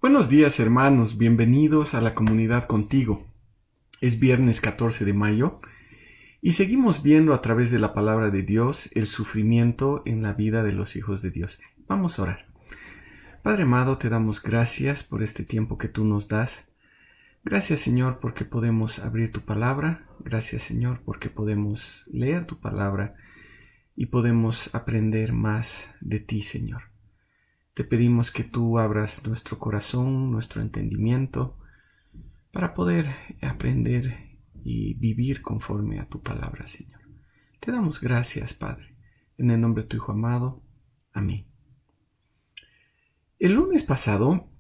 Buenos días, hermanos, bienvenidos a la comunidad contigo. Es viernes 14 de mayo y seguimos viendo a través de la palabra de Dios el sufrimiento en la vida de los hijos de Dios. Vamos a orar. Padre amado, te damos gracias por este tiempo que tú nos das. Gracias, Señor, porque podemos abrir tu palabra. Gracias, Señor, porque podemos leer tu palabra y podemos aprender más de ti, Señor. Te pedimos que tú abras nuestro corazón, nuestro entendimiento, para poder aprender y vivir conforme a tu palabra, Señor. Te damos gracias, Padre, en el nombre de tu Hijo amado. Amén. El lunes pasado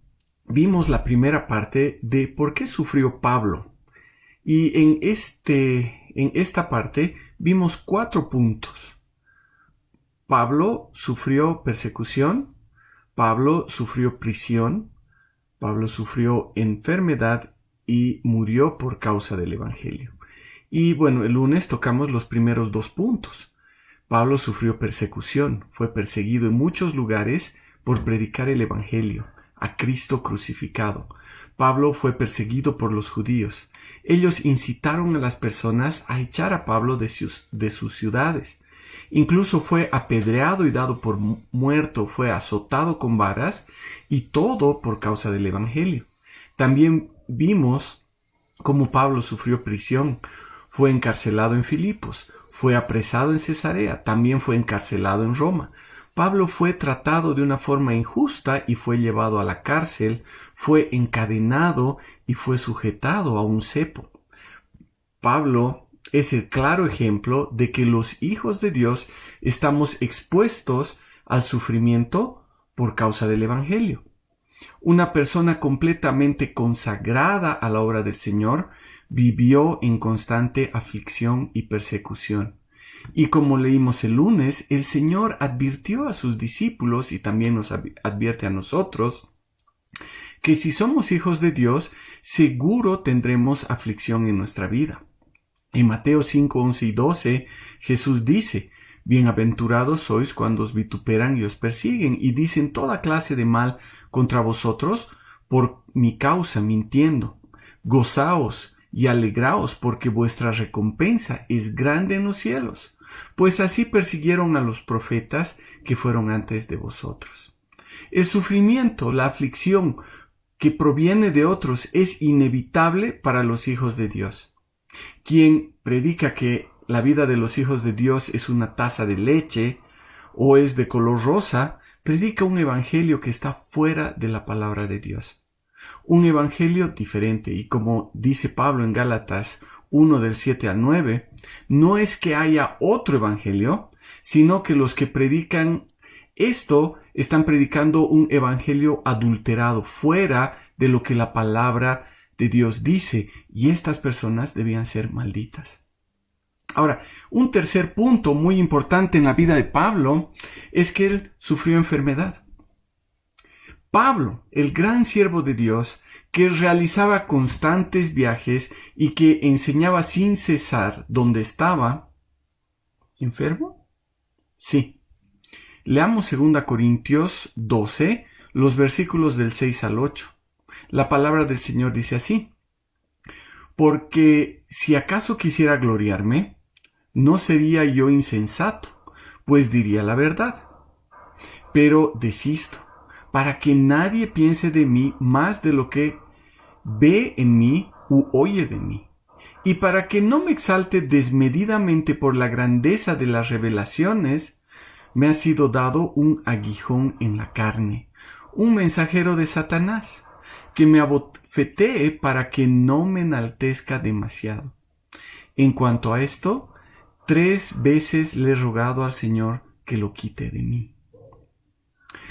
vimos la primera parte de por qué sufrió Pablo. Y en esta parte vimos 4 puntos. Pablo sufrió persecución. Pablo sufrió prisión, Pablo sufrió enfermedad y murió por causa del Evangelio. Y bueno, el lunes tocamos los primeros 2 puntos. Pablo sufrió persecución, fue perseguido en muchos lugares por predicar el Evangelio, a Cristo crucificado. Pablo fue perseguido por los judíos. Ellos incitaron a las personas a echar a Pablo de sus ciudades. Incluso fue apedreado y dado por muerto, fue azotado con varas, y todo por causa del Evangelio. También vimos cómo Pablo sufrió prisión. Fue encarcelado en Filipos, fue apresado en Cesarea, también fue encarcelado en Roma. Pablo fue tratado de una forma injusta y fue llevado a la cárcel, fue encadenado y fue sujetado a un cepo. Pablo es el claro ejemplo de que los hijos de Dios estamos expuestos al sufrimiento por causa del Evangelio. Una persona completamente consagrada a la obra del Señor vivió en constante aflicción y persecución. Y como leímos el lunes, el Señor advirtió a sus discípulos y también nos advierte a nosotros que si somos hijos de Dios, seguro tendremos aflicción en nuestra vida. En Mateo 5, 11 y 12, Jesús dice: Bienaventurados sois cuando os vituperan y os persiguen y dicen toda clase de mal contra vosotros por mi causa, mintiendo. Gozaos y alegraos, porque vuestra recompensa es grande en los cielos, pues así persiguieron a los profetas que fueron antes de vosotros. El sufrimiento, la aflicción que proviene de otros es inevitable para los hijos de Dios. Quien predica que la vida de los hijos de Dios es una taza de leche o es de color rosa, predica un evangelio que está fuera de la palabra de Dios. Un evangelio diferente, y como dice Pablo en Gálatas 1 del 7 al 9, no es que haya otro evangelio, sino que los que predican esto están predicando un evangelio adulterado, fuera de lo que la palabra de Dios dice, y estas personas debían ser malditas. Ahora, un tercer punto muy importante en la vida de Pablo es que él sufrió enfermedad. Pablo, el gran siervo de Dios, que realizaba constantes viajes y que enseñaba sin cesar donde estaba, ¿enfermo? Sí. Leamos 2 Corintios 12, los versículos del 6 al 8. La palabra del Señor dice así: Porque si acaso quisiera gloriarme, no sería yo insensato, pues diría la verdad. Pero desisto, para que nadie piense de mí más de lo que ve en mí u oye de mí, y para que no me exalte desmedidamente por la grandeza de las revelaciones, me ha sido dado un aguijón en la carne, un mensajero de Satanás, que me abofetee para que no me enaltezca demasiado. En cuanto a esto, 3 veces le he rogado al Señor que lo quite de mí.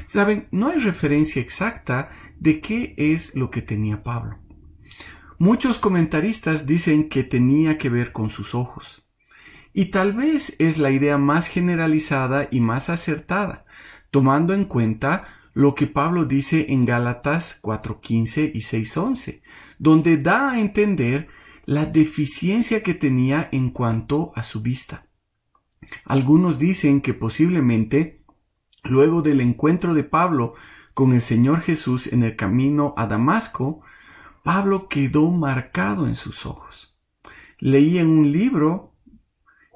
Saben, no hay referencia exacta de qué es lo que tenía Pablo. Muchos comentaristas dicen que tenía que ver con sus ojos. Y tal vez es la idea más generalizada y más acertada, tomando en cuenta lo que Pablo dice en Gálatas 4:15 y 6:11, donde da a entender la deficiencia que tenía en cuanto a su vista. Algunos dicen que posiblemente, luego del encuentro de Pablo con el Señor Jesús en el camino a Damasco, Pablo quedó marcado en sus ojos. Leí en un libro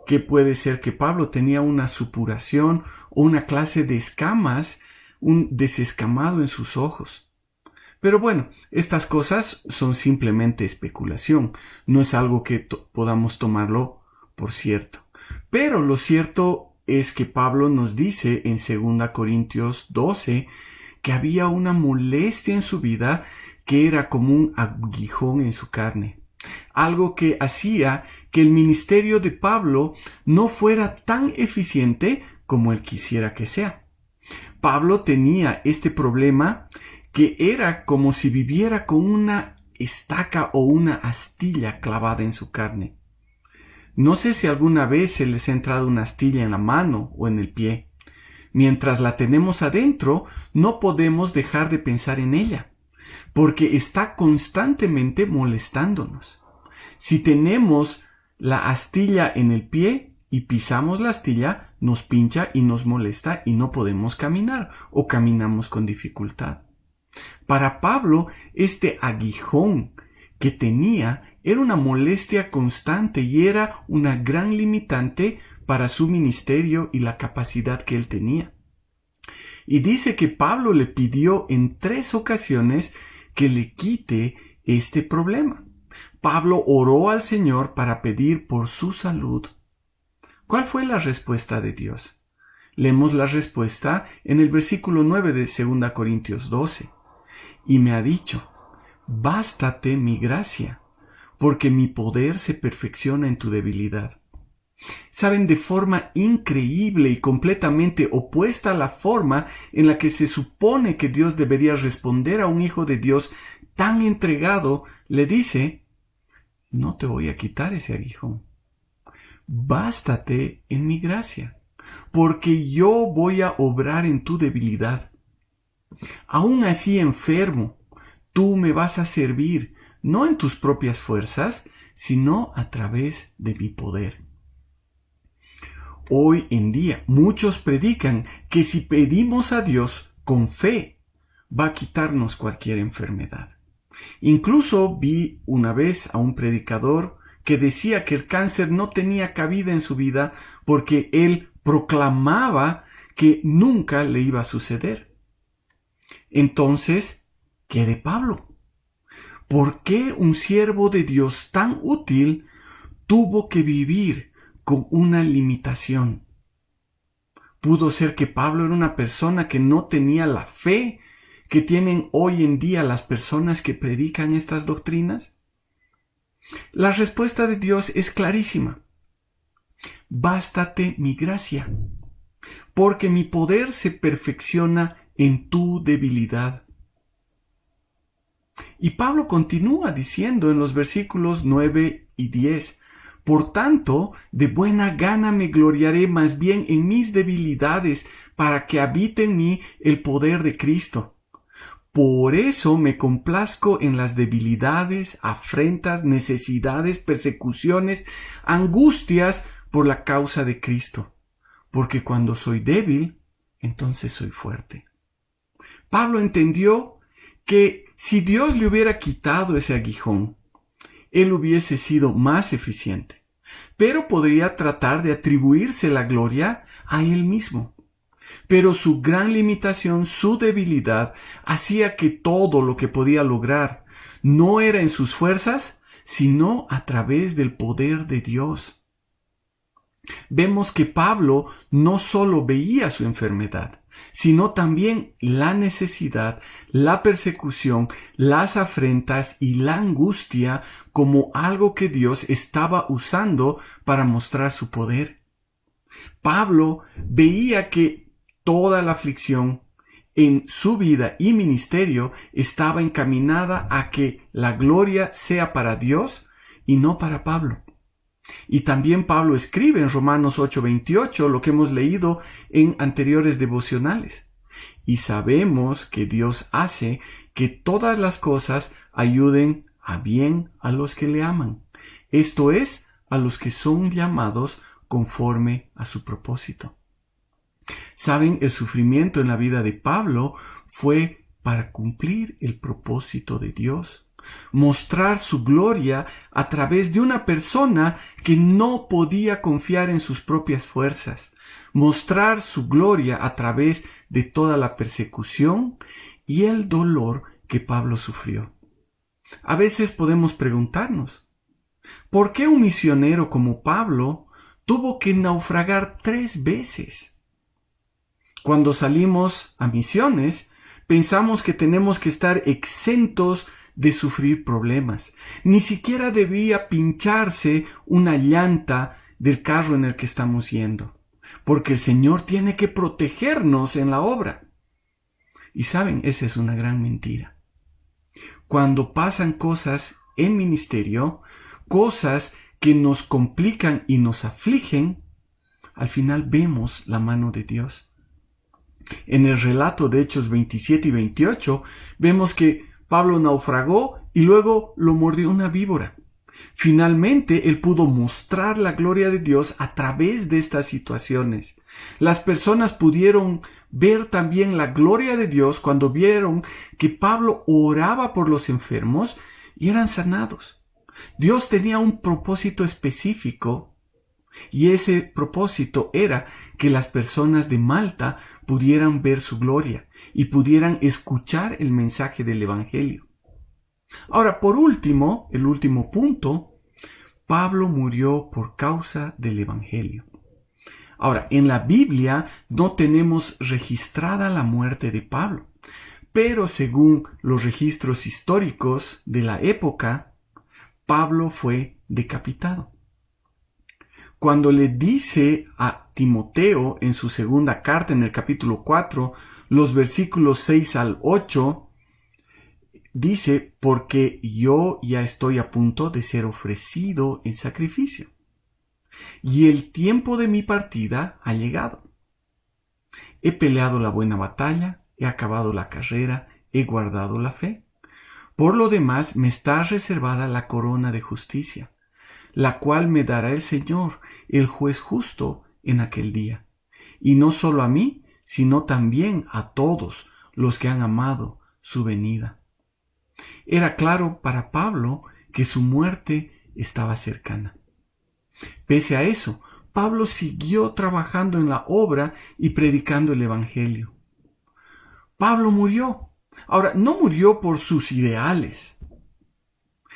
que puede ser que Pablo tenía una supuración o una clase de escamas, un desescamado en sus ojos. Pero bueno, estas cosas son simplemente especulación, no es algo que podamos tomarlo por cierto. Pero lo cierto es que Pablo nos dice en 2 Corintios 12 que había una molestia en su vida que era como un aguijón en su carne. Algo que hacía que el ministerio de Pablo no fuera tan eficiente como él quisiera que sea. Pablo tenía este problema que era como si viviera con una estaca o una astilla clavada en su carne. No sé si alguna vez se les ha entrado una astilla en la mano o en el pie. Mientras la tenemos adentro, no podemos dejar de pensar en ella, porque está constantemente molestándonos. Si tenemos la astilla en el pie y pisamos la astilla, nos pincha y nos molesta y no podemos caminar o caminamos con dificultad. Para Pablo, este aguijón que tenía era una molestia constante y era una gran limitante para su ministerio y la capacidad que él tenía. Y dice que Pablo le pidió en 3 ocasiones que le quite este problema. Pablo oró al Señor para pedir por su salud. ¿Cuál fue la respuesta de Dios? Leemos la respuesta en el versículo 9 de 2 Corintios 12. Y me ha dicho, bástate mi gracia, porque mi poder se perfecciona en tu debilidad. Saben, de forma increíble y completamente opuesta a la forma en la que se supone que Dios debería responder a un hijo de Dios tan entregado, le dice, no te voy a quitar ese aguijón. Bástate en mi gracia, porque yo voy a obrar en tu debilidad. Aún así enfermo, tú me vas a servir, no en tus propias fuerzas, sino a través de mi poder. Hoy en día muchos predican que si pedimos a Dios con fe, va a quitarnos cualquier enfermedad. Incluso vi una vez a un predicador que decía que el cáncer no tenía cabida en su vida porque él proclamaba que nunca le iba a suceder. Entonces, ¿qué de Pablo? ¿Por qué un siervo de Dios tan útil tuvo que vivir con una limitación? ¿Pudo ser que Pablo era una persona que no tenía la fe que tienen hoy en día las personas que predican estas doctrinas? La respuesta de Dios es clarísima. Bástate mi gracia, porque mi poder se perfecciona en tu debilidad. Y Pablo continúa diciendo en los versículos 9 y 10, por tanto, de buena gana me gloriaré más bien en mis debilidades, para que habite en mí el poder de Cristo. Por eso me complazco en las debilidades, afrentas, necesidades, persecuciones, angustias por la causa de Cristo. Porque cuando soy débil, entonces soy fuerte. Pablo entendió que si Dios le hubiera quitado ese aguijón, él hubiese sido más eficiente, pero podría tratar de atribuirse la gloria a él mismo. Pero su gran limitación, su debilidad, hacía que todo lo que podía lograr no era en sus fuerzas, sino a través del poder de Dios. Vemos que Pablo no solo veía su enfermedad, sino también la necesidad, la persecución, las afrentas y la angustia como algo que Dios estaba usando para mostrar su poder. Pablo veía que toda la aflicción en su vida y ministerio estaba encaminada a que la gloria sea para Dios y no para Pablo. Y también Pablo escribe en Romanos 8:28 lo que hemos leído en anteriores devocionales. Y sabemos que Dios hace que todas las cosas ayuden a bien a los que le aman. Esto es, a los que son llamados conforme a su propósito. Saben, el sufrimiento en la vida de Pablo fue para cumplir el propósito de Dios, mostrar su gloria a través de una persona que no podía confiar en sus propias fuerzas, mostrar su gloria a través de toda la persecución y el dolor que Pablo sufrió. A veces podemos preguntarnos, ¿por qué un misionero como Pablo tuvo que naufragar 3 veces? Cuando salimos a misiones, pensamos que tenemos que estar exentos de sufrir problemas. Ni siquiera debía pincharse una llanta del carro en el que estamos yendo, porque el Señor tiene que protegernos en la obra. Y saben, esa es una gran mentira. Cuando pasan cosas en ministerio, cosas que nos complican y nos afligen, al final vemos la mano de Dios. En el relato de Hechos 27 y 28, vemos que Pablo naufragó y luego lo mordió una víbora. Finalmente, él pudo mostrar la gloria de Dios a través de estas situaciones. Las personas pudieron ver también la gloria de Dios cuando vieron que Pablo oraba por los enfermos y eran sanados. Dios tenía un propósito específico y ese propósito era que las personas de Malta pudieran ver su gloria y pudieran escuchar el mensaje del Evangelio. Ahora, por último, el último punto, Pablo murió por causa del Evangelio. Ahora, en la Biblia no tenemos registrada la muerte de Pablo, pero según los registros históricos de la época, Pablo fue decapitado. Cuando le dice a Timoteo en su segunda carta, en el capítulo 4, los versículos 6 al 8, dice, porque yo ya estoy a punto de ser ofrecido en sacrificio, y el tiempo de mi partida ha llegado. He peleado la buena batalla, he acabado la carrera, he guardado la fe. Por lo demás, me está reservada la corona de justicia, la cual me dará el Señor, el juez justo, en aquel día. Y no solo a mí, sino también a todos los que han amado su venida. Era claro para Pablo que su muerte estaba cercana. Pese a eso, Pablo siguió trabajando en la obra y predicando el Evangelio. Pablo murió. Ahora, no murió por sus ideales,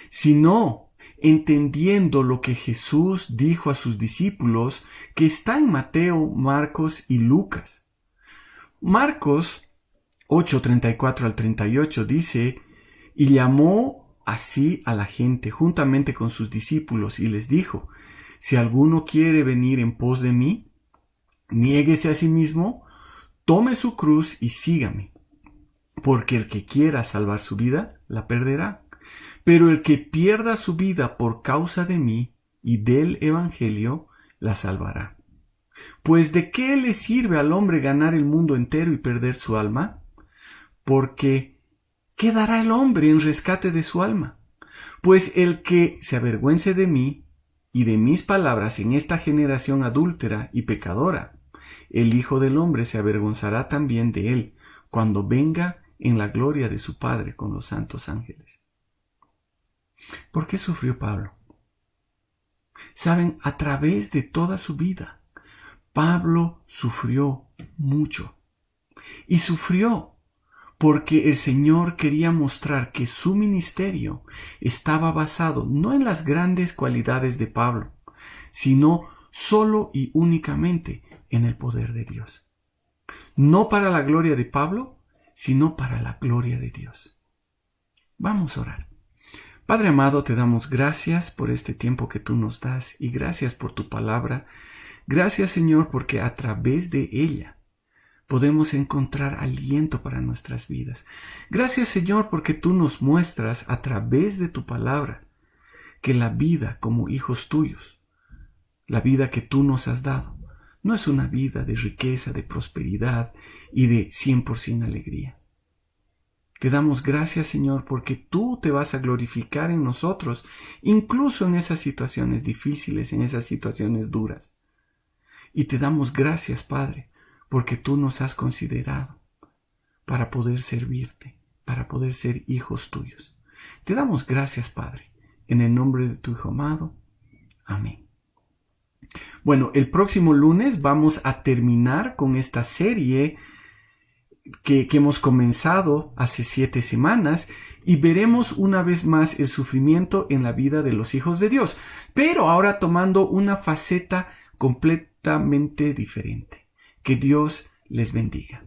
sino entendiendo lo que Jesús dijo a sus discípulos, que está en Mateo, Marcos y Lucas. Marcos 8:34 al 38 dice, y llamó así a la gente juntamente con sus discípulos y les dijo, si alguno quiere venir en pos de mí, niéguese a sí mismo, tome su cruz y sígame. Porque el que quiera salvar su vida, la perderá. Pero el que pierda su vida por causa de mí y del Evangelio, la salvará. Pues ¿de qué le sirve al hombre ganar el mundo entero y perder su alma? Porque ¿qué dará el hombre en rescate de su alma? Pues el que se avergüence de mí y de mis palabras en esta generación adúltera y pecadora, el Hijo del Hombre se avergonzará también de él cuando venga en la gloria de su Padre con los santos ángeles. ¿Por qué sufrió Pablo? Saben, a través de toda su vida, Pablo sufrió mucho. Y sufrió porque el Señor quería mostrar que su ministerio estaba basado no en las grandes cualidades de Pablo, sino solo y únicamente en el poder de Dios. No para la gloria de Pablo, sino para la gloria de Dios. Vamos a orar. Padre amado, te damos gracias por este tiempo que tú nos das y gracias por tu palabra. Gracias, Señor, porque a través de ella podemos encontrar aliento para nuestras vidas. Gracias, Señor, porque tú nos muestras a través de tu palabra que la vida como hijos tuyos, la vida que tú nos has dado, no es una vida de riqueza, de prosperidad y de 100% alegría. Te damos gracias, Señor, porque tú te vas a glorificar en nosotros, incluso en esas situaciones difíciles, en esas situaciones duras. Y te damos gracias, Padre, porque tú nos has considerado, para poder servirte, para poder ser hijos tuyos. Te damos gracias, Padre, en el nombre de tu Hijo amado. Amén. Bueno, el próximo lunes vamos a terminar con esta serie que hemos comenzado hace 7 semanas y veremos una vez más el sufrimiento en la vida de los hijos de Dios, pero ahora tomando una faceta completamente diferente. Que Dios les bendiga.